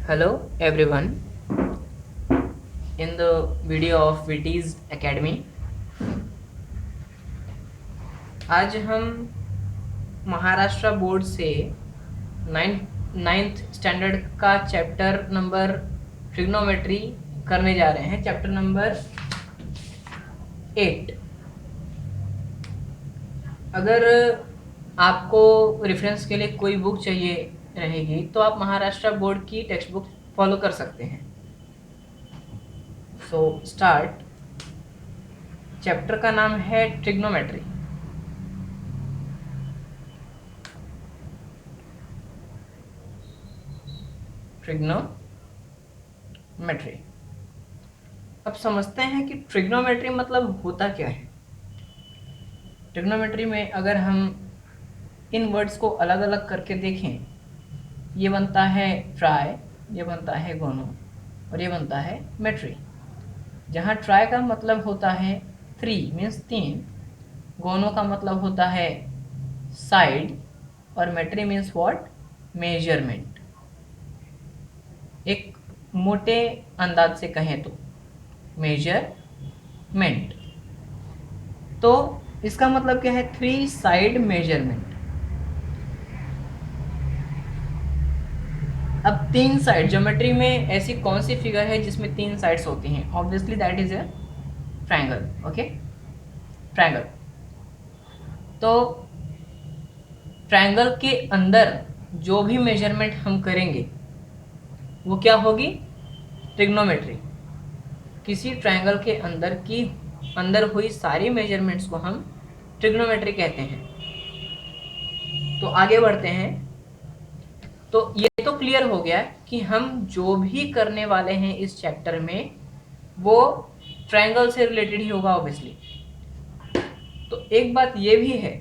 Hello everyone, in the video of VT's Academy आज हम Maharashtra board से नाइन्थ स्टैंडर्ड का चैप्टर नंबर ट्रिग्नोमेट्री करने जा रहे हैं। Chapter number 8। अगर आपको रेफरेंस के लिए कोई बुक चाहिए रहेगी तो आप महाराष्ट्र बोर्ड की टेक्स्ट बुक फॉलो कर सकते हैं। So start. चैप्टर का नाम है ट्रिग्नोमेट्री। ट्रिग्नोमेट्री। अब समझते हैं कि ट्रिग्नोमेट्री मतलब होता क्या है। ट्रिग्नोमेट्री में अगर हम इन वर्ड्स को अलग अलग करके देखें, ये बनता है ट्राई, ये बनता है गोनो और ये बनता है मेट्री। जहाँ ट्राई का मतलब होता है 3 मीन्स 3, गोनो का मतलब होता है साइड और मेट्री मीन्स व्हाट, मेजरमेंट। एक मोटे अंदाज से कहें तो मेजरमेंट। तो इसका मतलब क्या है, 3 साइड मेजरमेंट। अब 3 साइड, ज्योमेट्री में ऐसी कौन सी फिगर है जिसमें 3 साइड्स होती हैं? Obviously that is a triangle. Okay, triangle. तो ट्रायंगल के अंदर जो भी मेजरमेंट हम करेंगे वो क्या होगी? ट्रिग्नोमेट्री। किसी ट्रायंगल के अंदर हुई सारी मेजरमेंट्स को हम ट्रिग्नोमेट्री कहते हैं। तो आगे बढ़ते हैं। तो ये तो क्लियर हो गया कि हम जो भी करने वाले हैं इस चैप्टर में वो ट्रायंगल से रिलेटेड ही होगा ऑब्वियसली। तो एक बात ये भी है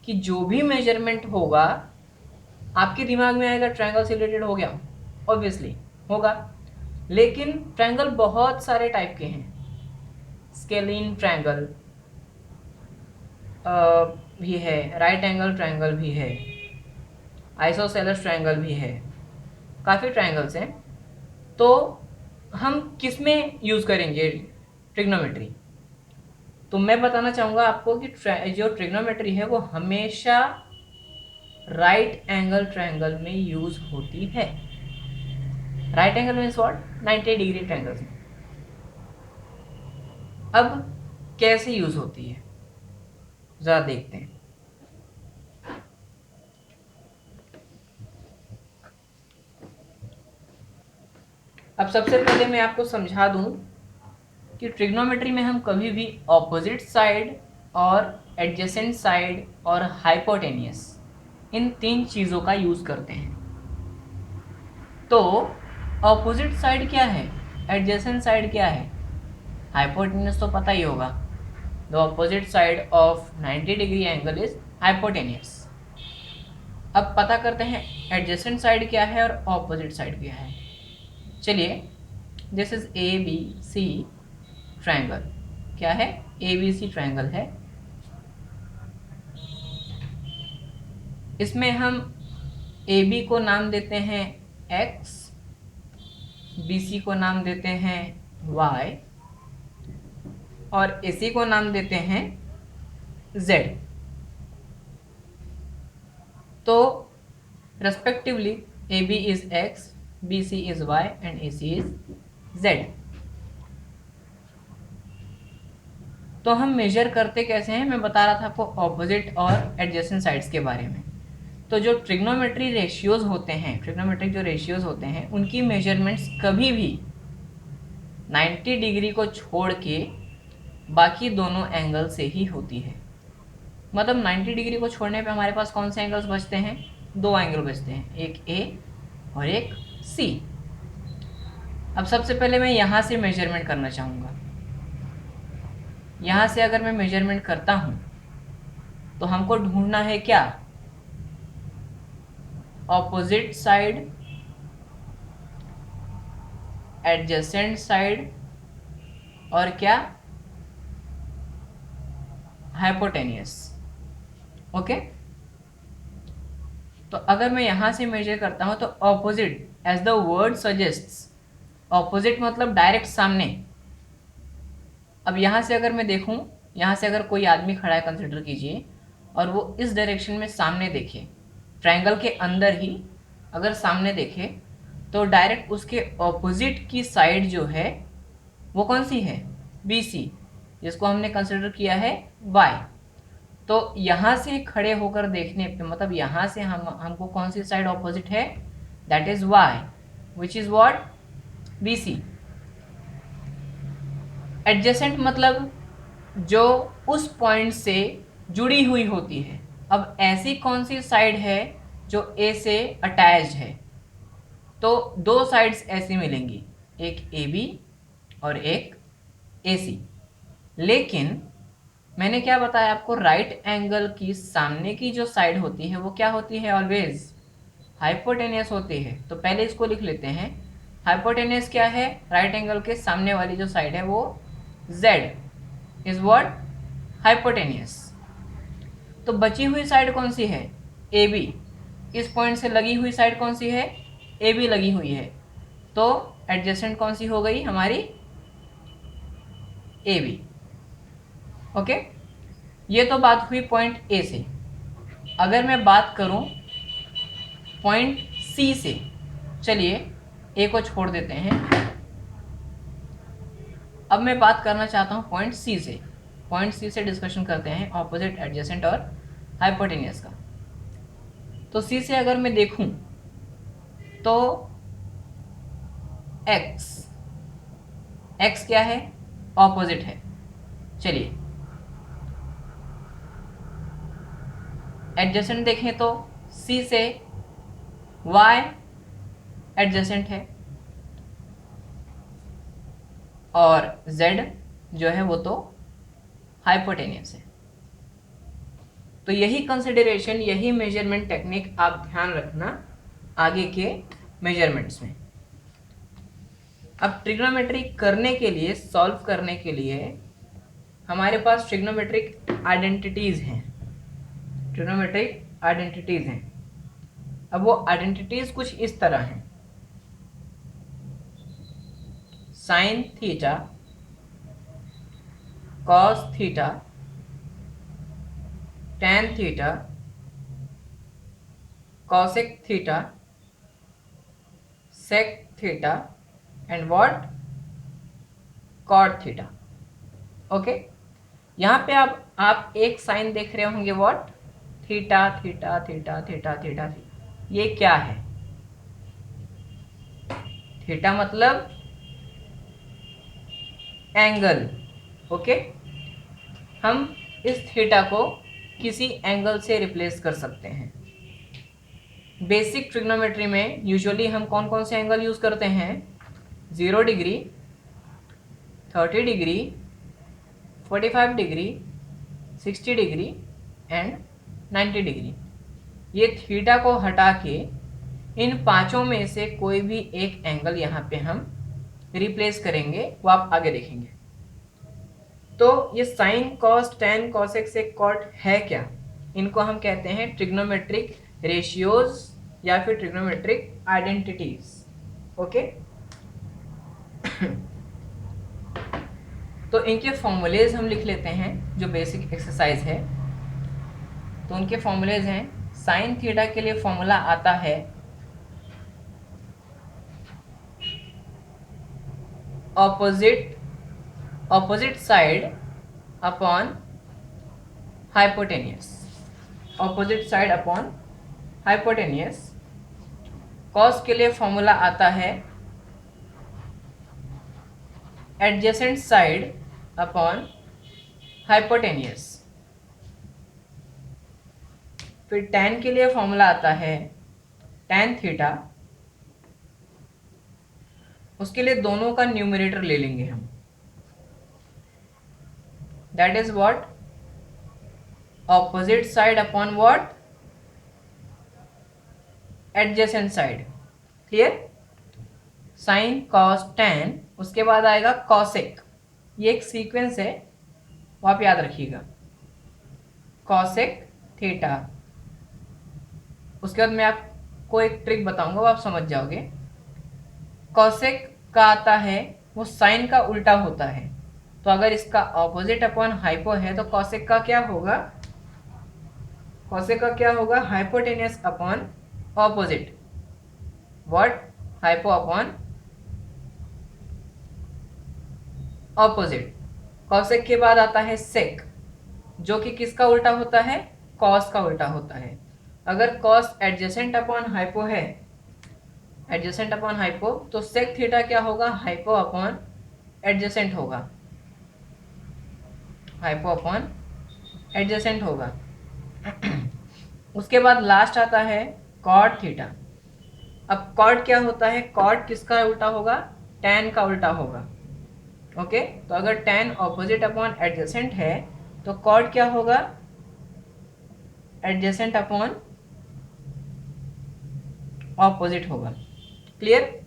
कि जो भी मेजरमेंट होगा आपके दिमाग में आएगा ट्रायंगल से रिलेटेड हो गया, ऑब्वियसली होगा। लेकिन ट्रायंगल बहुत सारे टाइप के हैं। स्केलिन ट्रायंगल भी है, राइट एंगल ट्रायंगल भी है, आइसोसेलेस ट्रायंगल भी है, काफ़ी ट्रायंगल्स हैं। तो हम किस में यूज़ करेंगे ट्रिग्नोमेट्री? तो मैं बताना चाहूँगा आपको कि जो ट्रिग्नोमेट्री है वो हमेशा राइट एंगल ट्रायंगल में यूज़ होती है। Right angle means what, 90 degree triangles में। अब कैसे यूज़ होती है ज़रा देखते हैं। अब सबसे पहले मैं आपको समझा दूं कि ट्रिग्नोमेट्री में हम कभी भी ऑपोजिट साइड और एडजेसेंट साइड और हाइपोटेनियस, इन 3 चीज़ों का यूज़ करते हैं। तो ऑपोजिट साइड क्या है, एडजेसेंट साइड क्या है, हाइपोटेनियस तो पता ही होगा। The opposite side of 90 degree angle is hypotenuse. अब पता करते हैं एडजेसेंट साइड क्या है और ऑपोजिट साइड क्या है। चलिए, this is A B C triangle. क्या है? ए बी सी ट्रायंगल है। इसमें हम ए बी को नाम देते हैं x, बी सी को नाम देते हैं y और ए सी को नाम देते हैं z। तो respectively A B is x, B C is y and A C is z। तो हम मेजर करते कैसे हैं, मैं बता रहा था आपको ऑपोजिट और एडजेसेंट साइड्स के बारे में। तो जो ट्रिग्नोमेट्री रेशियोज होते हैं, ट्रिग्नोमेट्रिक जो रेशियोज होते हैं उनकी मेजरमेंट्स कभी भी 90 डिग्री को छोड़ के बाकी दोनों एंगल से ही होती है। मतलब 90 डिग्री को छोड़ने पे हमारे पास कौन से एंगल्स बचते हैं? 2 एंगल बचते हैं, एक ए और एक सी। अब सबसे पहले मैं यहाँ से मेजरमेंट करना चाहूँगा। यहाँ से अगर मैं मेजरमेंट करता हूँ तो हमको ढूंढना है क्या? ऑपोजिट साइड, एडजेसेंट साइड और क्या? हाइपोटेनियस। ओके, तो अगर मैं यहाँ से मेजर करता हूँ तो opposite, as the word suggests, opposite मतलब डायरेक्ट सामने। अब यहाँ से अगर मैं देखूँ, यहाँ से अगर कोई आदमी खड़ा है कंसिडर कीजिए, और वो इस डायरेक्शन में सामने देखे, ट्रायंगल के अंदर ही अगर सामने देखे, तो डायरेक्ट उसके ऑपोजिट की साइड जो है वो कौन सी है, बी सी, जिसको हमने कंसिडर किया है वाई। तो यहाँ से खड़े होकर देखने पे मतलब यहाँ से हमको कौन सी साइड ऑपोजिट है, that is Y, which is what, B C. Adjacent मतलब जो उस पॉइंट से जुड़ी हुई होती है। अब ऐसी कौन सी साइड है जो ए से अटैच्ड है, तो दो साइड्स ऐसी मिलेंगी, एक ए बी और एक ए सी। लेकिन मैंने क्या बताया आपको, राइट एंगल की सामने की जो साइड होती है वो क्या होती है, ऑलवेज हाइपोटेनियस होती है। तो पहले इसको लिख लेते हैं, हाइपोटेनियस क्या है, राइट एंगल के सामने वाली जो साइड है वो z इज व्हाट, हाइपोटेनियस। तो बची हुई साइड कौन सी है, ए बी। इस पॉइंट से लगी हुई साइड कौन सी है, ए बी लगी हुई है। तो एडजेसेंट कौन सी हो गई हमारी, ए बी। ओके, ये तो बात हुई पॉइंट ए से। अगर मैं बात करूं पॉइंट सी से, चलिए ए को छोड़ देते हैं, अब मैं बात करना चाहता हूं पॉइंट सी से। पॉइंट सी से डिस्कशन करते हैं ऑपोजिट, एडजेसेंट और हाइपोटेनियस का। तो सी से अगर मैं देखूं तो एक्स, एक्स क्या है, ऑपोजिट है। चलिए एडजेसेंट देखें तो सी से वाई एडजेसेंट है, और z जो है वो तो हाइपोटेनियस है। तो यही कंसिडरेशन, यही मेजरमेंट टेक्निक आप ध्यान रखना आगे के मेजरमेंट्स में। अब ट्रिग्नोमेट्री करने के लिए, सॉल्व करने के लिए हमारे पास ट्रिग्नोमेट्रिक आइडेंटिटीज हैं, ट्रिग्नोमेट्रिक आइडेंटिटीज हैं। अब वो आइडेंटिटीज कुछ इस तरह हैं, sine theta, cos theta, tan theta, cosec theta, sec theta and what, cot theta. Okay, यहाँ पे आप एक साइन देख रहे होंगे, what, theta theta theta theta theta theta. ये क्या है, थीटा मतलब एंगल। ओके, हम इस थीटा को किसी एंगल से रिप्लेस कर सकते हैं। बेसिक ट्रिग्नोमेट्री में यूजुअली हम कौन कौन से एंगल यूज करते हैं, 0 degree, 30 degree, 45 degree, 60 degree and 90 degree. ये थीटा को हटा के इन पांचों में से कोई भी एक एंगल यहाँ पे हम रिप्लेस करेंगे, वो आप आगे देखेंगे। तो ये साइन, कॉस, टैन, कॉसेक, सेक, कॉट है क्या, इनको हम कहते हैं ट्रिग्नोमेट्रिक रेशियोज या फिर ट्रिग्नोमेट्रिक आइडेंटिटीज। ओके, तो इनके फॉर्मूलेज हम लिख लेते हैं, जो बेसिक एक्सरसाइज है। तो उनके फॉर्मूलेज हैं, साइन थीटा के लिए फॉर्मूला आता है opposite side upon hypotenuse, opposite side upon hypotenuse. Cos के लिए फॉर्मूला आता है एडजेसेंट साइड अपॉन हाइपोटेनियस। फिर tan के लिए फॉर्मूला आता है tan थीटा, उसके लिए दोनों का न्यूमरेटर ले लेंगे हम, that is what, opposite side upon what, adjacent side. Clear, sine, cos, tan, उसके बाद आएगा कॉसेक। ये एक सीक्वेंस है, वो आप याद रखिएगा, कॉसेक थीटा, उसके बाद मैं आपको एक ट्रिक बताऊंगा, वो आप समझ जाओगे। कॉसेक का आता है वो साइन का उल्टा होता है, तो अगर इसका ऑपोजिट अपॉन हाइपो है तो कॉसेक का क्या होगा, कॉसेक का क्या होगा, hypotenuse upon opposite. What? Hypo upon opposite. Cosec के बाद आता है सेक, जो कि किसका उल्टा होता है, कॉस का उल्टा होता है। अगर कॉस एडजेसेंट अपॉन हाइपो है, एडजेसेंट अपॉन हाइपो, तो सेक थीटा क्या होगा, हाइपो अपॉन एडजेसेंट होगा, हाइपो अपॉन एडजेसेंट होगा। उसके बाद लास्ट आता है कॉट थीटा। अब कॉट क्या होता है, कॉट किसका उल्टा होगा, टैन का उल्टा होगा। ओके, तो अगर टैन ऑपोजिट अपॉन एडजेसेंट है तो कॉट क्या होगा, एडजेसेंट अपॉन ऑपोजिट होगा। क्लियर?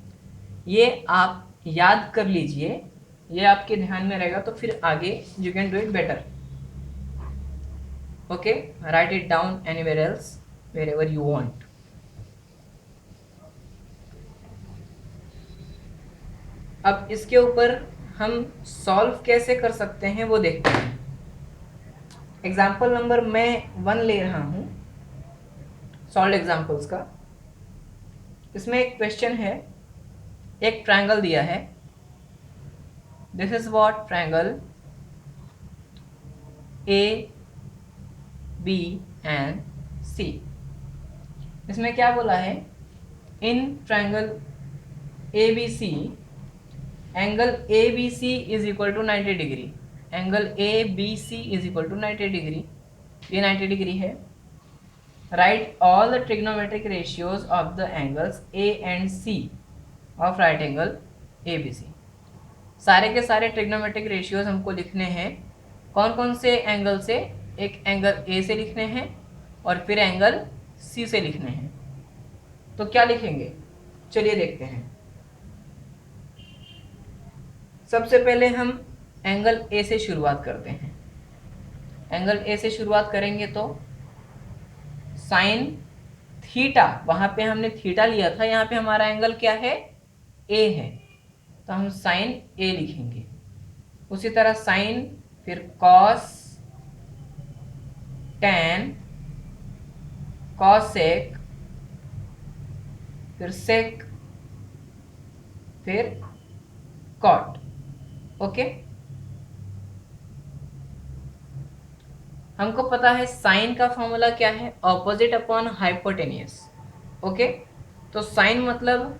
ये आप याद कर लीजिए, ये आपके ध्यान में रहेगा तो फिर आगे you can do it better. Okay, right it down anywhere else, wherever you want. अब इसके ऊपर हम सॉल्व कैसे कर सकते हैं वो देखते हैं। एग्जाम्पल नंबर मैं 1 ले रहा हूं, सॉल्व एग्जाम्पल्स का। इसमें एक क्वेश्चन है, एक ट्रायंगल दिया है, this is what triangle A B and C. इसमें क्या बोला है, in triangle A B C angle A B C is equal to 90 degree, angle A B C is equal to 90 degree, ये 90 degree है। Write all the trigonometric ratios of the angles A and C of right angle A B C. सारे के सारे trigonometric ratios हमको लिखने हैं। कौन कौन से एंगल से, एक एंगल ए से लिखने हैं और फिर एंगल सी से लिखने हैं। तो क्या लिखेंगे, चलिए देखते हैं। सबसे पहले हम एंगल ए से शुरुआत करते हैं। एंगल ए से शुरुआत करेंगे तो साइन थीटा, वहां पे हमने थीटा लिया था, यहाँ पे हमारा एंगल क्या है, ए है, तो हम साइन ए लिखेंगे। उसी तरह साइन, फिर कॉस, टैन, कॉसेक, फिर सेक, फिर कॉट। ओके, हमको पता है साइन का फॉर्मूला क्या है, ऑपोजिट अपॉन हाइपोटेनियस। ओके, तो साइन मतलब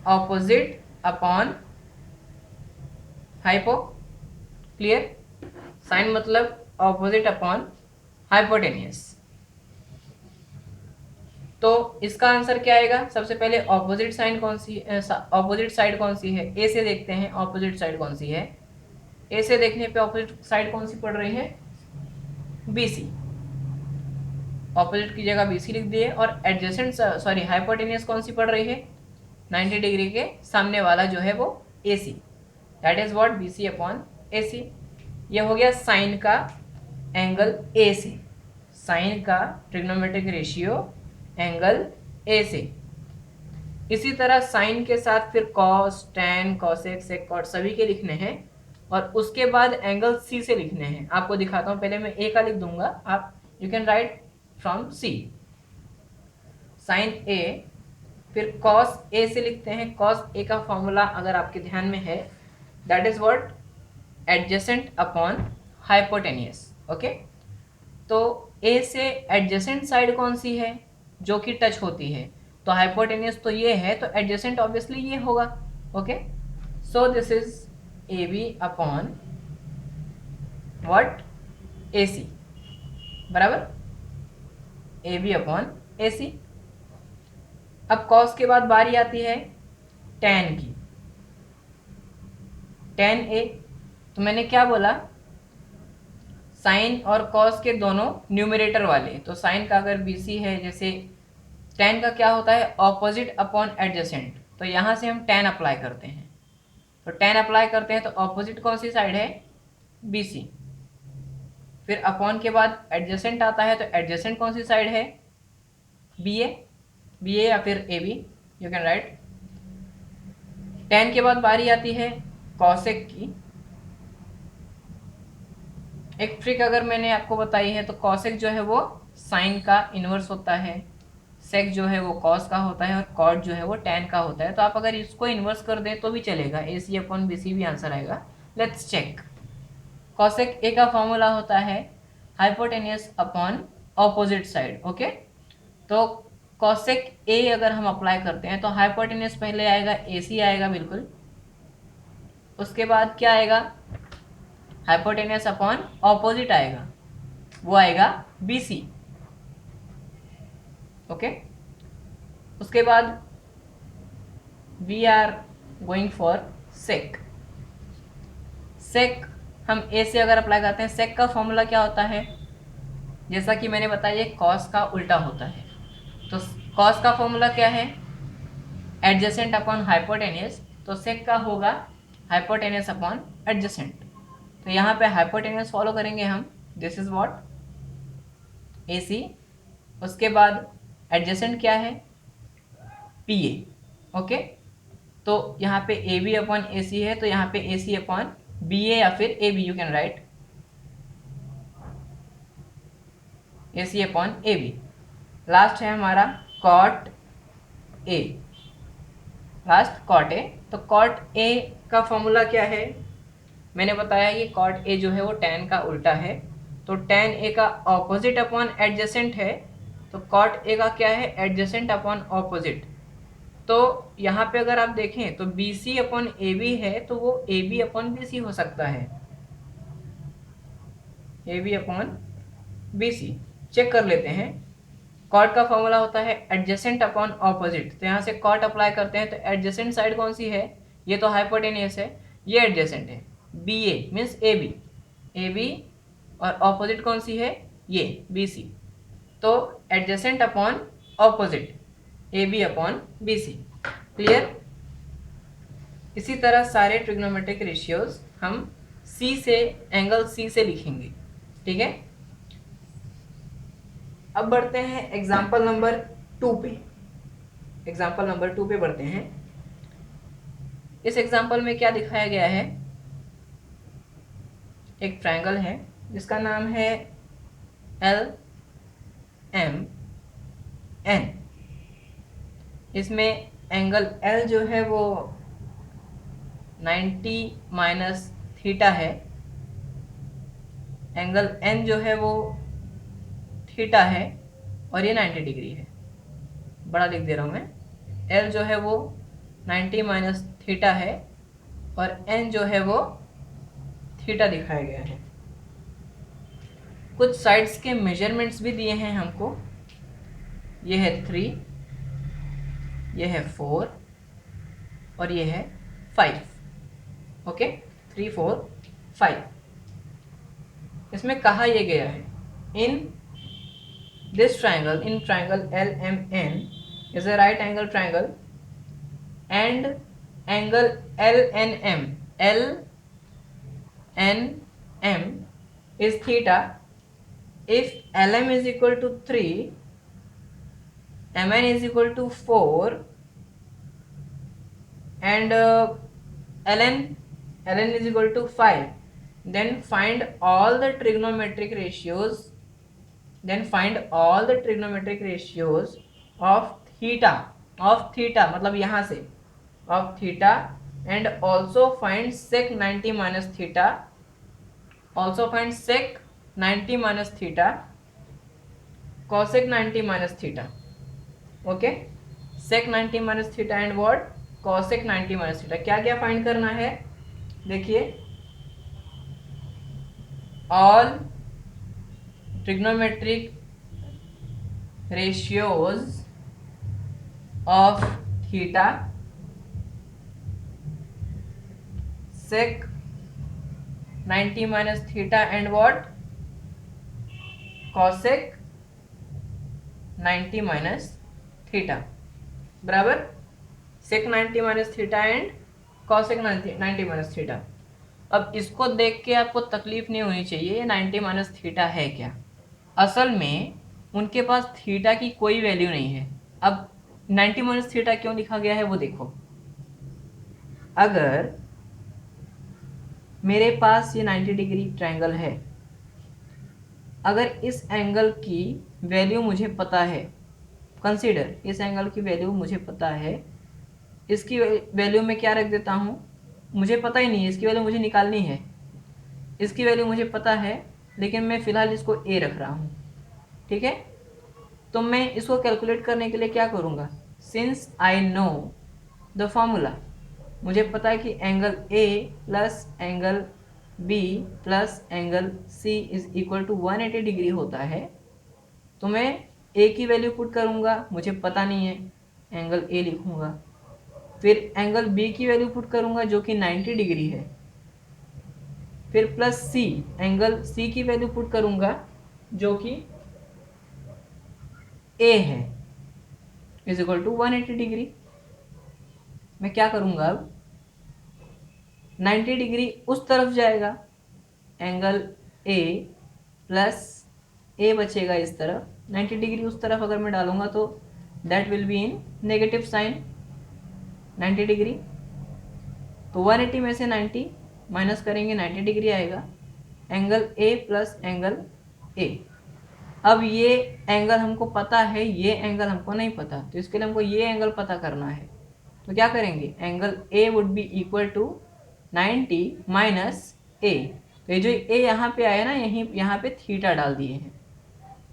opposite upon hypo. Clear? Sine मतलब ऑपोजिट अपॉन हाइपोटेनियस। तो इसका आंसर क्या आएगा, सबसे पहले ऑपोजिट साइन कौन सी, ऑपोजिट साइड कौन सी है, ए से देखते हैं ऑपोजिट साइड कौन सी है। ए से देखने पे ऑपोजिट साइड कौन सी पड़ रही है, बी सी। ऑपोजिट की जगह बी सी लिख दिए, और एडजेसेंट सॉरी हाइपोटेनियस कौन सी पड़ रही है, 90 डिग्री के सामने वाला जो है वो A C, that is what B C upon A C. यह हो गया साइन का एंगल ए से, साइन का ट्रिग्नोमेट्रिक रेशियो एंगल ए से। इसी तरह साइन के साथ फिर कॉस, टैन, कॉसेक, सेक, कॉट सभी के लिखने हैं, और उसके बाद एंगल सी से लिखने हैं। आपको दिखाता हूं, पहले मैं ए का लिख दूंगा, आप you can write from C. Sine A, फिर कॉस ए से लिखते हैं। कॉस ए का फॉर्मूला अगर आपके ध्यान में है, that is what adjacent upon hypotenuse. Okay, तो ए से एडजेसेंट साइड कौन सी है, जो कि टच होती है, तो हाइपोटेनियस तो ये है, तो एडजेसेंट ऑब्वियसली ये होगा। Okay, so this is A B upon what, A C, बराबर, ए बी अपॉन ए सी। अब कॉस के बाद बारी आती है टैन की, टैन ए। तो मैंने क्या बोला, साइन और कॉस के दोनों न्यूमरेटर वाले, तो साइन का अगर बीसी है, जैसे टैन का क्या होता है, ऑपोजिट अपॉन एडजेसेंट, तो यहां से हम टैन अप्लाई करते हैं। तो टैन अप्लाई करते हैं तो ऑपोजिट कौन सी साइड है, बीसी। फिर अपॉन के बाद एडजेसेंट आता है, तो एडजेसेंट कौन सी साइड है, बी ए या फिर A B, you can write. tan के बाद बारी आती है cosec की। एक ट्रिक अगर मैंने आपको बताई है तो cosec जो है वो साइन का इनवर्स होता है, sec जो है वो cos का होता है और cot जो है वो tan का होता है। तो आप अगर इसको इनवर्स कर दें तो भी चलेगा, AC अपॉन BC भी आंसर आएगा। Let's check. cosec A का फॉर्मूला होता है hypotenuse upon opposite side. Okay, तो cosec A अगर हम अप्लाई करते हैं तो हाइपोटेनियस पहले आएगा, AC आएगा बिल्कुल, उसके बाद क्या आएगा, हाइपोटेनियस अपॉन ऑपोजिट आएगा, वो आएगा BC। ओके, उसके बाद we are going for sec. Sec हम ए से अगर अप्लाई करते हैं, सेक का फॉर्मूला क्या होता है, जैसा कि मैंने बताया कॉस का उल्टा होता है। तो कॉस का फॉर्मूला क्या है, एडजेसेंट अपॉन हाइपोटेनियस, तो सेक का होगा हाइपोटेनियस अपॉन एडजेसेंट। तो यहाँ पे हाइपोटेनियस फॉलो करेंगे हम, दिस इज व्हाट ए सी। उसके बाद एडजेसेंट क्या है, पी ए। ओके, तो यहाँ पे ए बी अपॉन ए सी है, तो यहाँ पे ए सी अपॉन बी ए या फिर A B, you can write A C upon A B. Last है हमारा cot A, last cot A. तो कॉट ए का फॉर्मूला क्या है, मैंने बताया ये कॉट ए जो है वो tan का उल्टा है, तो tan ए का ऑपोजिट अपॉन एडजेसेंट है, तो कॉट ए का क्या है, एडजेसेंट अपॉन ऑपोजिट। तो यहाँ पे अगर आप देखें तो B C upon A B है, तो वो A B upon B C हो सकता है, A B upon B C. Check कर लेते हैं। कॉट का फॉर्मूला होता है एडजेसेंट अपॉन ऑपोजिट, तो यहाँ से कॉट अप्लाई करते हैं तो एडजेसेंट साइड कौन सी है, ये तो हाइपोटेनियस है, ये एडजेसेंट है, B A means A B, A B, और ऑपोजिट कौन सी है, ये बी सी। तो adjacent upon opposite, A B upon B C. Clear. इसी तरह सारे ट्रिग्नोमेट्रिक रेशियोज हम सी से, एंगल सी से लिखेंगे, ठीक है। अब बढ़ते हैं एग्जाम्पल नंबर 2 पे, एग्जाम्पल नंबर 2 पे बढ़ते हैं। इस एग्जाम्पल में क्या दिखाया गया है, एक ट्रायंगल है जिसका नाम है एल एम एन। इसमें एंगल L जो है वो 90 माइनस थीटा है, एंगल N जो है वो थीटा है, और ये 90 डिग्री है। बड़ा लिख दे रहा हूँ मैं, L जो है वो 90 माइनस थीटा है और N जो है वो थीटा दिखाया गया है। कुछ साइड्स के मेजरमेंट्स भी दिए हैं हमको, ये है 3, ये है 4 और ये है 5। ओके, 3 4 5। इसमें कहा यह गया है, in this triangle, in triangle LMN is a right angle triangle and angle LNM is theta if LM is equal to 3, MN is equal to 4 and ln is equal to 5, then find all the trigonometric ratios, of theta मतलब यहाँ से of theta, and also find sec 90 minus theta, cosec 90 minus theta. Okay, sec 90 minus theta and what, cosec 90 minus theta. क्या क्या find करना है, देखिए, all trigonometric ratios of theta, sec 90 minus theta and what, cosec 90 minus theta, बराबर sec 90 minus theta and cosec 90 minus theta. अब इसको देख के आपको तकलीफ नहीं होनी चाहिए ये 90 माइनस थीटा है क्या। असल में उनके पास थीटा की कोई वैल्यू नहीं है। अब 90 माइनस थीटा क्यों लिखा गया है वो देखो। अगर मेरे पास ये 90 डिग्री ट्रायंगल है, अगर इस एंगल की वैल्यू मुझे पता है, कंसीडर इस एंगल की वैल्यू मुझे पता है, इसकी वैल्यू में क्या रख देता हूँ, मुझे पता ही नहीं है, इसकी वैल्यू मुझे निकालनी है। इसकी वैल्यू मुझे पता है लेकिन मैं फ़िलहाल इसको ए रख रहा हूँ, ठीक है। तो मैं इसको कैलकुलेट करने के लिए क्या करूँगा, since I know the formula, मुझे पता है कि angle A plus angle B plus angle C is equal to 180 degree होता है। तो मैं ए की वैल्यू पुट करूँगा, मुझे पता नहीं है, एंगल ए लिखूँगा। फिर एंगल बी की वैल्यू पुट करूँगा जो कि 90 डिग्री है। फिर प्लस सी, एंगल सी की वैल्यू पुट करूँगा जो कि ए है, इज इक्वल टू 180 डिग्री। मैं क्या करूँगा अब, 90 डिग्री उस तरफ जाएगा, एंगल ए प्लस ए बचेगा इस तरफ, 90 डिग्री उस तरफ अगर मैं डालूंगा तो that will be in negative sign 90 degree. तो 180 में से 90 माइनस करेंगे, 90 डिग्री आएगा, angle A plus angle A. अब ये एंगल हमको पता है, ये एंगल हमको नहीं पता, तो इसके लिए हमको ये एंगल पता करना है। तो क्या करेंगे, angle A would be equal to 90 minus A. तो ये जो ए यहाँ पे आया ना, यहाँ पे थीटा डाल दिए हैं।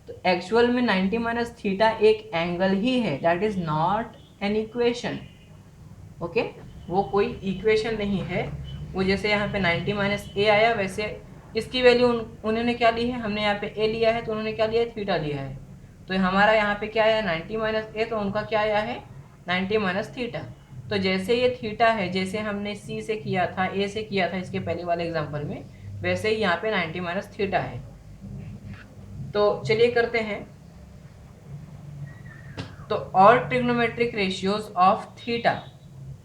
तो एक्चुअल में 90 माइनस थीटा एक एंगल ही है, that is not an equation. Okay, वो कोई इक्वेशन नहीं है। वो जैसे यहाँ पे 90 माइनस ए आया, वैसे इसकी वैल्यू उन्होंने क्या ली है, हमने यहाँ पे ए लिया है तो उन्होंने क्या लिया है, थीटा लिया है। तो हमारा यहाँ पे क्या आया 90 माइनस ए, तो उनका क्या आया है 90 माइनस थीटा। तो जैसे ये थीटा है, जैसे हमने सी से किया था, ए से किया था इसके पहले वाले एग्जाम्पल में, वैसे ही यहाँ पे 90 माइनस थीटा है। तो चलिए करते हैं। तो और ट्रिग्नोमेट्रिक रेशियोज ऑफ थीटा,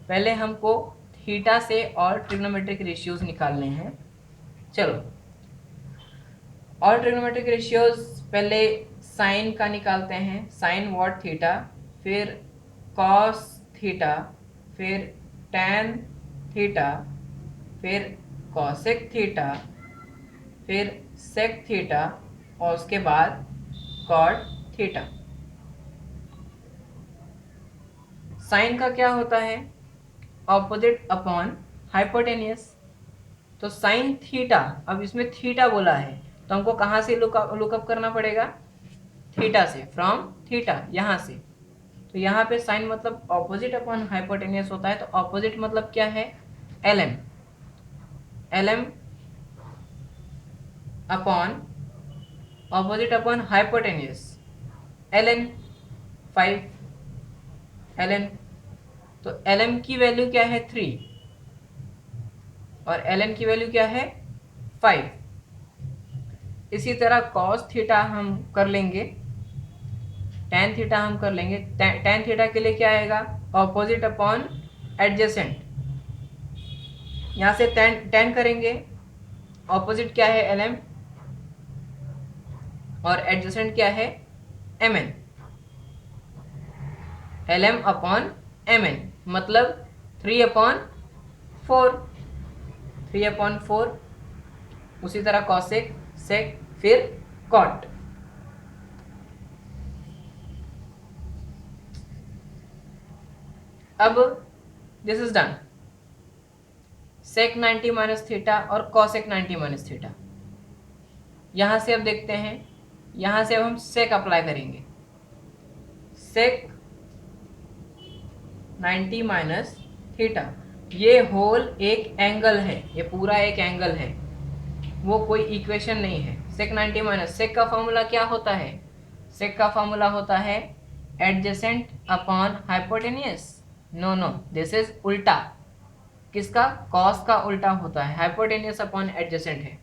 पहले हमको थीटा से और ट्रिग्नोमेट्रिक रेशियोज निकालने हैं। चलो, और ट्रिग्नोमेट्रिक रेशियोज पहले साइन का निकालते हैं, साइन वॉट थीटा, फिर कॉस थीटा, फिर टैन थीटा, फिर कॉसेक थीटा, फिर सेक थीटा, और उसके बाद कॉट थीटा। साइन का क्या होता है, ऑपोजिट अपॉन हाइपोटेनियस। तो साइन थीटा, अब इसमें थीटा बोला है तो हमको कहाँ से लुकअप करना पड़ेगा, थीटा से, फ्रॉम थीटा, यहाँ से। तो यहाँ पे साइन मतलब ऑपोजिट अपॉन हाइपोटेनियस होता है, तो ऑपोजिट मतलब क्या है, L M, L M upon opposite upon hypotenuse, L N 5, L N. तो एल एम की वैल्यू क्या है 3 और एल एन की वैल्यू क्या है 5। इसी तरह कॉस थीटा हम कर लेंगे, टैन थीटा हम कर लेंगे। टैन थीटा के लिए क्या आएगा, ऑपोजिट अपॉन एडजेसेंट। यहाँ से टैन करेंगे, ऑपोजिट क्या है एल एम और एडजेसेंट क्या है M N, L M upon M N मतलब 3/4, 3/4। उसी तरह कॉसेक, सेक, फिर कॉट। अब this is done, sec 90 minus theta और कॉसेक 90 माइनस थीटा। यहां से अब देखते हैं, यहां से अब हम सेक अप्लाई करेंगे। सेक 90 माइनस थीटा, ये होल एक एंगल है, ये पूरा एक एंगल है, वो कोई इक्वेशन नहीं है। सेक 90 माइनस, सेक का फॉर्मूला क्या होता है, सेक का फॉर्मूला होता है adjacent upon hypotenuse. No no, this is उल्टा, किसका, कॉस का उल्टा होता है, हाइपोटेनियस अपॉन एडजेसेंट है।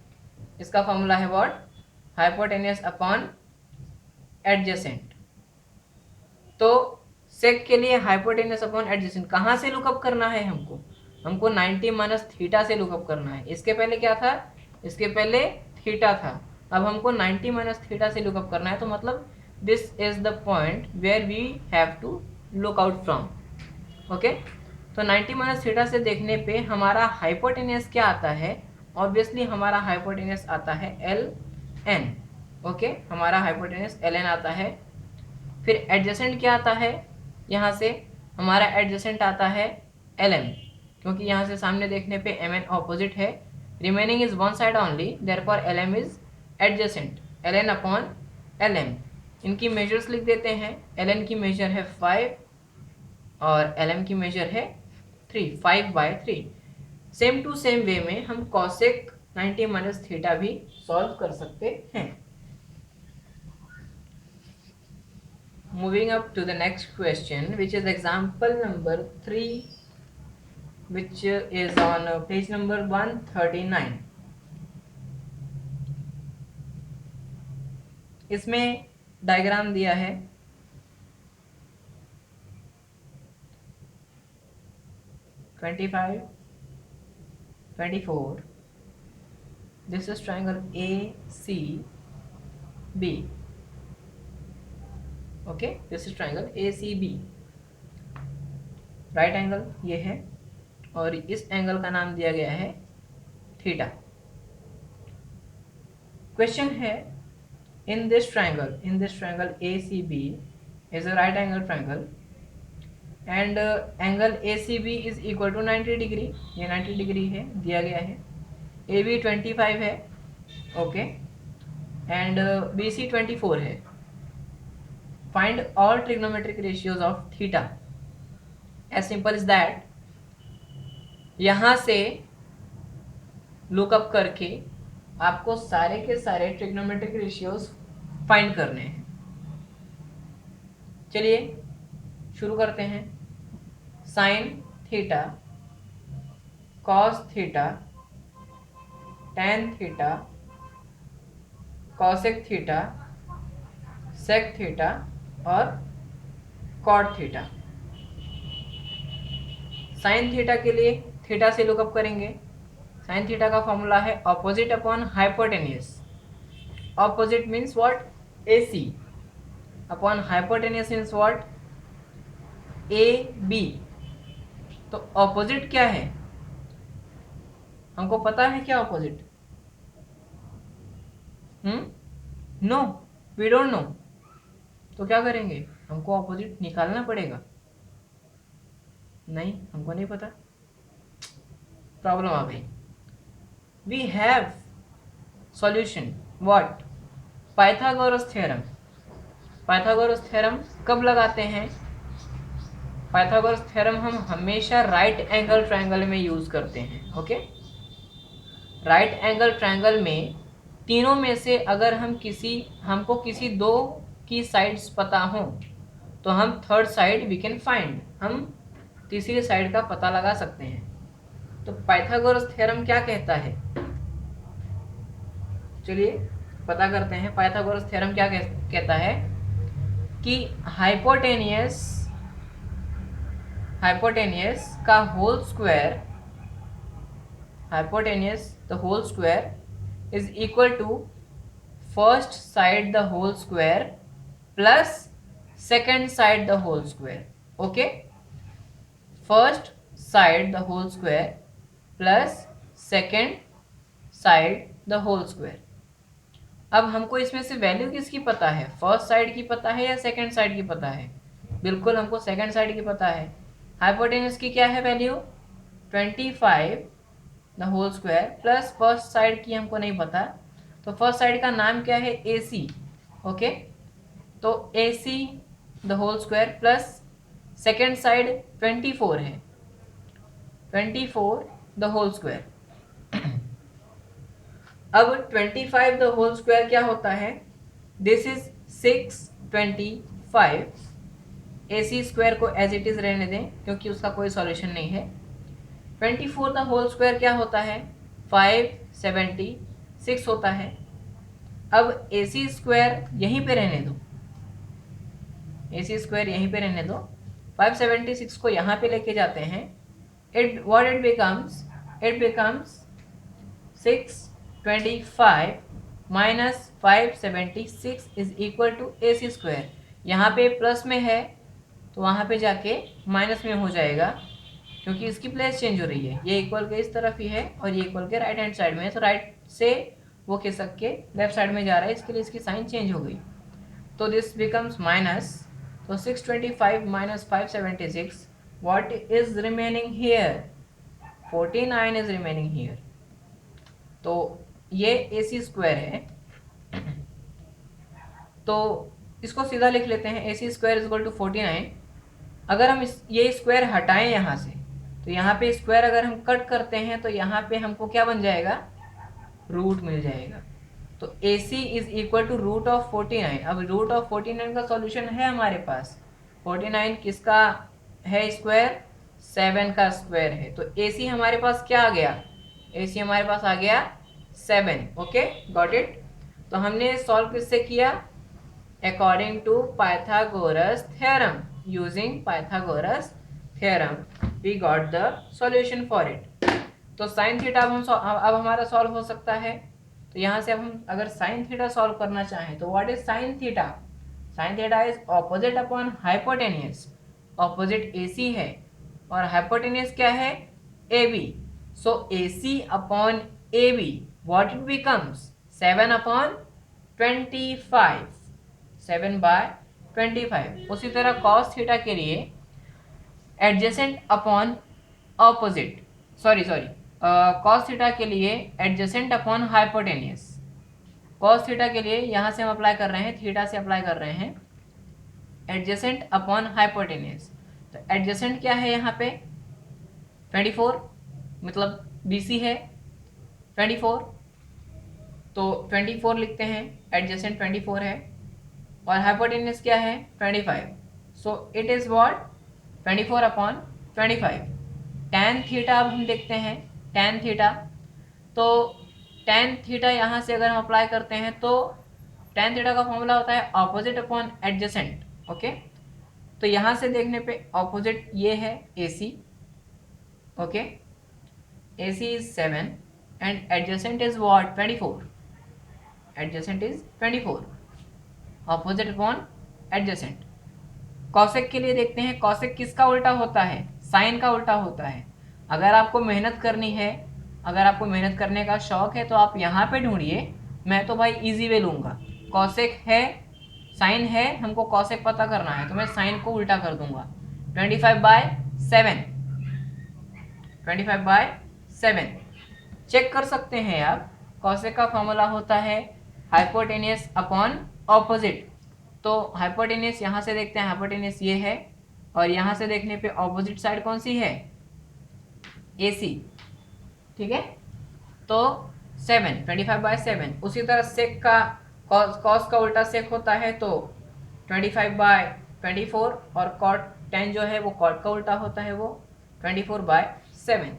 इसका फॉर्मूला है व्हाट, हाइपोटेनियस अपॉन एडजेसेंट। तो सेक के लिए हाइपोटेनियस अपॉन एडजेसेंट कहाँ से लुकअप करना है, हमको 90 माइनस थीटा से लुकअप करना है। इसके पहले क्या था, इसके पहले थीटा था, अब हमको 90 माइनस थीटा से लुकअप करना है। तो मतलब this is the point where we have to look out from. okay, तो 90 माइनस थीटा से देखने पे हमारा हाइपोटेनियस क्या आता है? ऑब्वियसली हमारा हाइपोटेनियस आता है एल एन. ओके, हमारा हाइपोटेनियस एल एन आता है. फिर एडजेसेंट क्या आता है? यहाँ से हमारा एडजेसेंट आता है एल एम, क्योंकि यहाँ से सामने देखने पे एम एन ऑपोजिट है. Remaining is one side only, therefore L M is adjacent, L N upon L M. इनकी मेजर्स लिख देते हैं. एल एन की मेजर है 5 और एल एम की मेजर है 3, 5/3. सेम टू सेम वे में हम कॉसेक 90 माइनस थीटा भी सॉल्व कर सकते हैं. Moving up to the next question, which is example number 3, which is on page number 139. इसमें डायग्राम दिया है. (25, 24). This is triangle ACB. Okay, this is triangle ACB. Right angle ये है और इस एंगल का नाम दिया गया है थीटा. क्वेश्चन है, in this triangle ACB is a right angle triangle and angle ACB is equal to 90 degree. ये 90 डिग्री है, दिया गया है. AB 25 है. ओके, एंड BC 24 है. Find all trigonometric ratios of theta. As simple as that. यहाँ से lookup करके आपको सारे के सारे ट्रिग्नोमेट्रिक रेशियोज फाइंड करने हैं. चलिए शुरू करते हैं. Sine theta, cos theta, tan theta, cosec theta, sec theta और कॉट थीटा. साइन थीटा के लिए थीटा से लुकअप करेंगे. साइन थीटा का फॉर्मूला है opposite upon hypotenuse. Opposite means what? AC upon hypotenuse means what? AB. तो opposite क्या है? हमको पता है क्या opposite? No, we don't know. तो क्या करेंगे? हमको ऑपोजिट निकालना पड़ेगा. नहीं, हमको नहीं पता. प्रॉब्लम आ गई. We have solution. What? Pythagoras theorem. Pythagoras theorem कब लगाते हैं? पाइथागोरस थ्योरम हम हमेशा राइट एंगल ट्रायंगल में यूज करते हैं. ओके, राइट एंगल ट्रायंगल में तीनों में से अगर हमको किसी दो की साइड्स पता हो तो हम third side we can find. हम तीसरी साइड का पता लगा सकते हैं. तो पाइथागोरस थ्योरम क्या कहता है? चलिए पता करते हैं. पाइथागोरस थ्योरम क्या कहता है कि हाइपोटेनियस का whole square, hypotenuse the whole square is equal to first side the whole square plus second side the whole square. Okay, first side the whole square plus second side the whole square. अब हमको इसमें से value किसकी पता है? First side की पता है या सेकेंड साइड की पता है? बिल्कुल हमको सेकेंड साइड की पता है. हाइपोटेनस की क्या है value? 25 the whole square plus first side की हमको नहीं पता. तो फर्स्ट साइड का नाम क्या है? AC. ओके, तो AC the whole square plus second side 24 है, 24 द होल स्क्वायर. अब 25 द होल स्क्वायर क्या होता है? This is 625. AC स्क्वायर को एज इट इज रहने दें क्योंकि उसका कोई सॉल्यूशन नहीं है. 24 द होल स्क्वायर क्या होता है? 576 होता है. अब AC स्क्वायर यहीं पे रहने दो, AC स्क्वायर यहीं पे रहने दो. 576 को यहाँ पे लेके जाते हैं. It becomes 625 minus 576 is equal to AC square. यहाँ पे प्लस में है तो वहाँ पे जाके माइनस में हो जाएगा, क्योंकि इसकी प्लेस चेंज हो रही है। ये इक्वल के इस तरफ ही है और ये इक्वल के राइट हैंड साइड में है, तो राइट से वो खिसक के लेफ्ट साइड में जा रहा है, इसके लिए इसकी साइन चेंज हो गई। तो दिस बिकम्स माइनस, तो 625 minus 576, what is remaining here? 49 is remaining here. तो ये AC स्क्वायर है, तो इसको सीधा लिख लेते हैं, AC square is equal to 49। अगर हम ये स्क्वायर हटाएं यहाँ से, तो यहाँ पे स्क्वायर अगर हम कट करते हैं तो यहाँ पे हमको क्या बन जाएगा? रूट मिल जाएगा। तो AC is equal to root of 49। अब रूट ऑफ 49 का सॉल्यूशन है हमारे पास। 49 किसका है स्क्वायर? 7 का स्क्वायर है। तो AC हमारे पास क्या आ गया? AC हमारे पास आ गया 7। Okay, got it. तो हमने सॉल्व किससे किया? According to Pythagoras theorem. Using Pythagoras theorem we got the solution for it. तो साइन थीटा अब हमारा सॉल्व हो सकता है। तो यहाँ से अब हम अगर साइन थीटा सॉल्व करना चाहें तो what is sine theta? Sine theta is opposite upon hypotenuse. Opposite AC है और हाइपोटेनियस क्या है? AB। So AC upon AB, what it becomes? 7 upon 25, 7/25। उसी तरह कॉस थीटा के लिए adjacent upon opposite, sorry cos theta के लिए adjacent upon hypotenuse. Cos theta के लिए यहाँ से हम अप्लाई कर रहे हैं, थीटा से अप्लाई कर रहे हैं एडजेसेंट अपॉन हाइपोटेनियस। तो एडजेसेंट क्या है यहाँ पे? 24, मतलब BC है 24, तो 24 लिखते हैं, एडजेसेंट 24 है। और हाइपोटेनियस क्या है? 25। So it is what? 24 upon 25। Tan theta अब हम देखते हैं, टैन थीटा। तो टैन थीटा यहाँ से अगर हम अप्लाई करते हैं तो टैन थीटा का फॉर्मूला होता है ऑपोजिट अपॉन एडजेसेंट। ओके, तो यहाँ से देखने पे ऑपोजिट ये है AC। Okay, AC is 7 and adjacent is what? 24। Adjacent is 24, opposite upon adjacent. Cosec के लिए देखते हैं, कॉसेक किसका उल्टा होता है? साइन का उल्टा होता है। अगर आपको मेहनत करनी है, अगर आपको मेहनत करने का शौक है तो आप यहाँ पे ढूंढिए। मैं तो भाई इजी वे लूँगा। कॉसेक है, साइन है, हमको कॉसेक पता करना है, तो मैं साइन को उल्टा कर दूंगा। 25/7, 25/7 चेक कर सकते हैं आप। कॉसेक का फॉर्मूला होता है हाइपोटेनियस अपॉन ऑपोजिट। तो हाइपोटेनियस यहाँ से देखते हैं, हाइपोटेनियस ये है और यहाँ से देखने पे ऑपोजिट साइड कौन सी है? AC। ठीक है, तो 7, 25/7। उसी तरह सेक का कॉस का उल्टा सेक होता है, तो 25/24, और कॉट टेन जो है वो कॉट का उल्टा होता है, वो 24/7।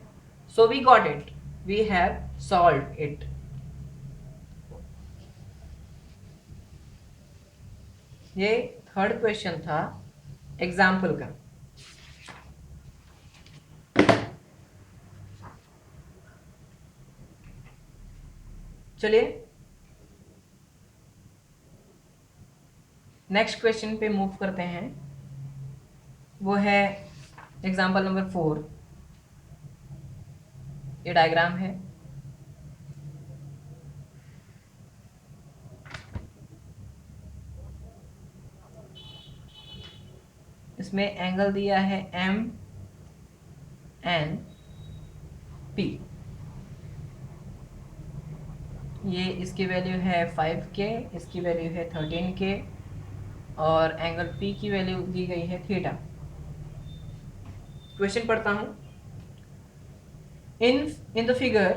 So we got it, we have solved it. ये थर्ड क्वेश्चन था एग्जाम्पल का। चलिए नेक्स्ट क्वेश्चन पे मूव करते हैं। वो है एग्जाम्पल नंबर 4। ये डायग्राम है। इसमें एंगल दिया है MNP। ये इसकी वैल्यू है 5K, इसकी वैल्यू है 13K, और एंगल P की वैल्यू दी गई है थीटा। क्वेश्चन पढ़ता हूं। In the figure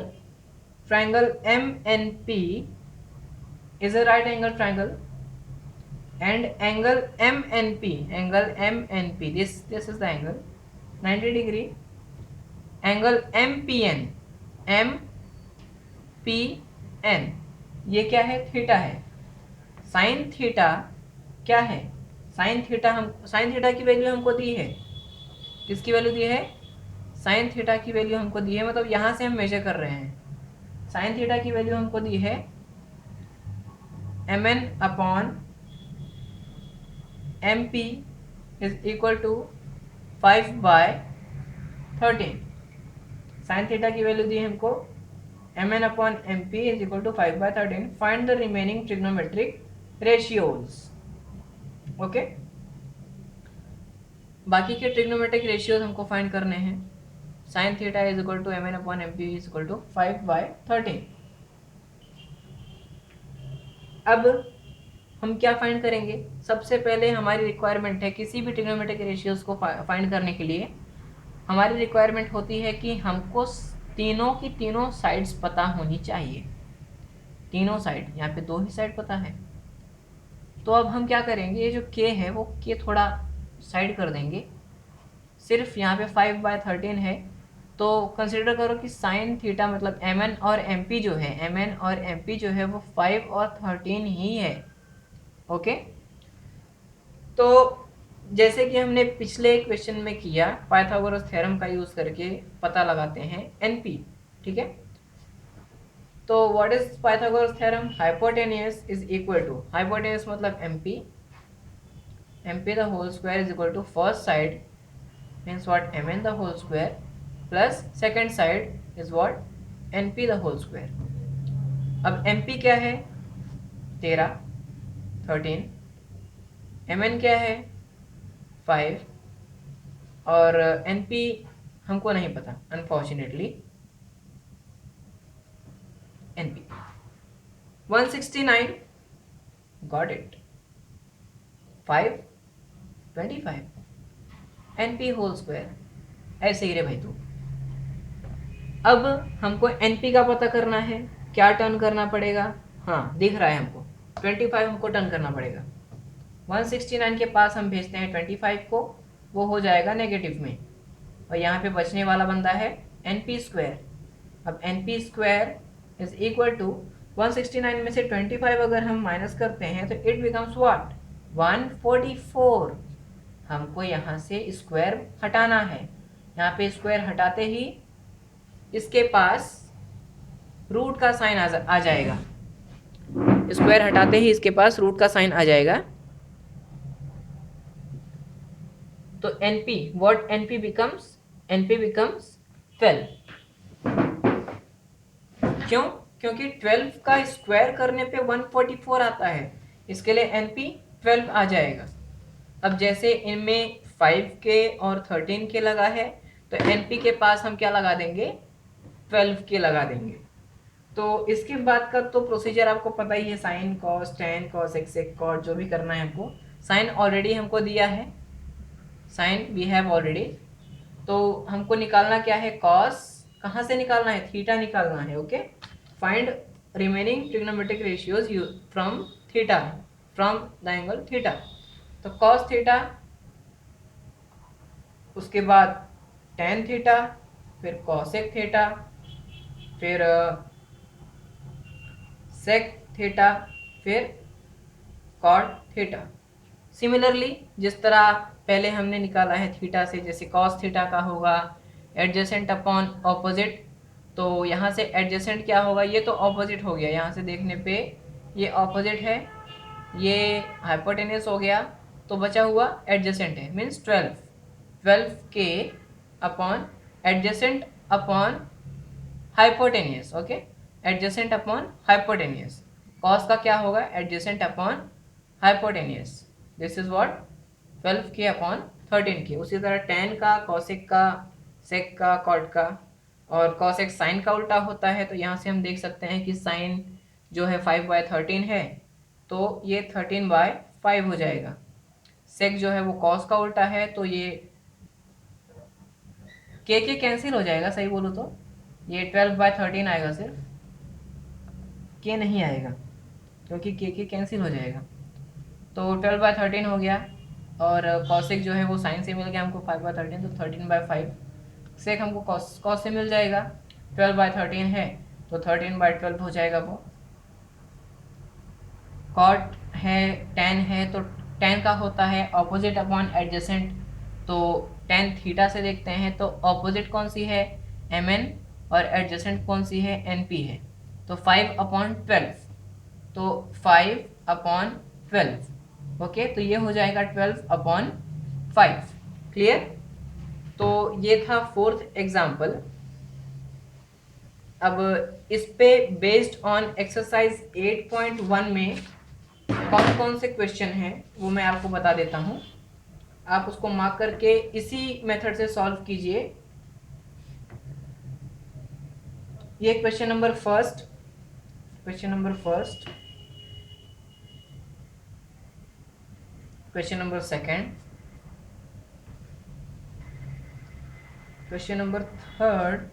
triangle MNP is a right angle triangle and angle MNP, this is the angle 90 degree. angle MPN ये क्या है? थीटा है। साइन थीटा क्या है? साइन थीटा की वैल्यू हमको दी है। किसकी वैल्यू दी है? साइन थीटा की वैल्यू हमको दी है, मतलब यहाँ से हम मेजर कर रहे हैं। साइन थीटा की वैल्यू हमको दी है mn upon mp is equal to 5/13। Sine theta की वैल्यू दी है हमको mn upon mp is equal to 5/13। Find the remaining trigonometric ratios. Okay, बाकी के ट्रिग्नोमेट्रिक रेशियोज हमको फाइंड करने हैं। Sine theta is equal to mn upon mp is equal to 5/13। अब हम क्या फाइंड करेंगे? सबसे पहले हमारी रिक्वायरमेंट है किसी भी ट्रिग्नोमेट्रिक रेशियोज को फाइंड करने के लिए हमारी रिक्वायरमेंट होती है कि हमको तीनों की तीनों साइड्स पता होनी चाहिए। तीनों साइड, यहाँ पे दो ही साइड पता है। तो अब हम क्या करेंगे, ये जो k है वो k थोड़ा साइड कर देंगे। सिर्फ यहाँ पे 5/13 है, तो कंसिडर करो कि साइन थीटा मतलब mn और mp जो है, mn और mp जो है वो 5 और 13 ही है। ओके, तो जैसे कि हमने पिछले क्वेश्चन में किया, पाइथागोरस थ्योरम का यूज करके पता लगाते हैं np। ठीक है, तो what is Pythagoras theorem? Hypotenuse is equal to, hypotenuse मतलब mp the whole square is equal to first side means what, mn the whole square plus second side is what, np the whole square। अब mp क्या है? 13, mn क्या है? 5 और np हमको नहीं पता unfortunately. np 169, got it, 5 25 np whole square. ऐसे ही रे भाई तू। अब हमको np का पता करना है, क्या टर्न करना पड़ेगा? हाँ दिख रहा है हमको, 25 हमको टर्न करना पड़ेगा। 169 के पास हम भेजते हैं 25 को, वो हो जाएगा नेगेटिव में, और यहाँ पे बचने वाला बंदा है np स्क्वायर। अब np square is equal to 169 में से 25 अगर हम माइनस करते हैं तो इट बिकम्स व्हाट, 144। हमको यहाँ से स्क्वायर हटाना है। यहाँ पे स्क्वायर हटाते ही इसके पास रूट का साइन आ जाएगा। स्क्वायर हटाते ही इसके पास रूट का साइन आ जाएगा। तो np, what np becomes, np becomes 12। क्यों? क्योंकि 12 का स्क्वायर करने पे 144 आता है, इसके लिए np 12 आ जाएगा। अब जैसे इनमें 5 के और 13 के लगा है, तो np के पास हम क्या लगा देंगे, 12 के लगा देंगे। तो इसके बाद का तो प्रोसीजर आपको पता ही है, sine cos tan cos x एक कॉट जो भी करना है हमको। साइन ऑलरेडी हमको दिया है, साइन वी हैव ऑलरेडी। तो हमको निकालना क्या है, कॉस। कहाँ से निकालना है? थीटा निकालना है। Okay, find remaining trigonometric ratios from theta, from the angle theta. तो कॉस थीटा, उसके बाद टेन थीटा, फिर कॉसेक थीटा, फिर सेक थीटा, फिर कॉट थीटा। सिमिलरली जिस तरह पहले हमने निकाला है थीटा से, जैसे कॉस थीटा का होगा एडजेसेंट अपॉन ऑपोजिट, तो यहाँ से एडजेसेंट क्या होगा, ये तो ऑपोजिट हो गया, यहाँ से देखने पे ये ऑपोजिट है, ये हाइपोटेन्यूस हो गया, तो बचा हुआ एडजेसेंट है, मीन्स 12 के upon adjacent upon hypotenuse. Okay, adjacent upon hypotenuse, cos का क्या होगा, adjacent upon hypotenuse. This is what, 12 के अपॉन 13 के। उसी तरह टेन का, कॉसेक का, सेक का, कॉट का, और कॉसेक साइन का उल्टा होता है, तो यहाँ से हम देख सकते हैं कि साइन जो है 5/13 है, तो ये 13/5 हो जाएगा। सेक जो है वो कॉस का उल्टा है, तो ये के कैंसिल हो जाएगा, सही बोलो तो ये 12/13 आएगा, सिर्फ के नहीं आएगा, क्योंकि के कैंसिल हो जाएगा। तो 12/13 हो गया, और कॉसेक जो है वो साइन से मिल गया हमको 5/13, तो 13/5। सेक हमको कॉस से मिल जाएगा, 12/13 है तो 13/12 हो जाएगा वो। कॉट है, टेन है, तो टेन का होता है ऑपोजिट अपॉन एडजेसेंट, तो टेन थीटा से देखते हैं तो ऑपोजिट कौन सी है, mn, और एडजेसेंट कौन सी है, np है। तो 5/12, तो 5 अपॉन 12। ओके, तो ये हो जाएगा 12/5। क्लियर? तो ये था फोर्थ एग्जाम्पल। अब इस पे बेस्ड ऑन एक्सरसाइज 8.1 में कौन कौन से क्वेश्चन हैं वो मैं आपको बता देता हूं। आप उसको मार्क करके इसी मेथड से सॉल्व कीजिए। ये question number first, question number first, question number second, question number third,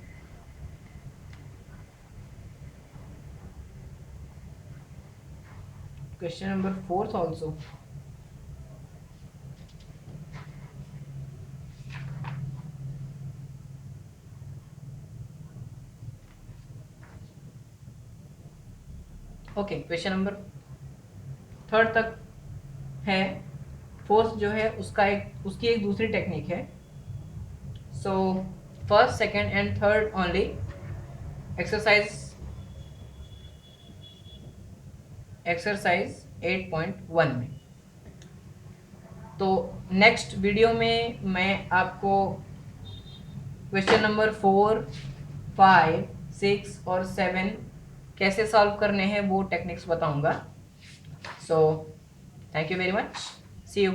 question number fourth also, okay, question number third तक है। फोर्थ जो है उसकी एक दूसरी टेक्निक है। So first, second and third only exercise 8.1 में। तो नेक्स्ट वीडियो में मैं आपको क्वेश्चन नंबर 4, 5, 6 और 7 कैसे सॉल्व करने हैं वो टेक्निक्स बताऊंगा। So thank you very much, see you.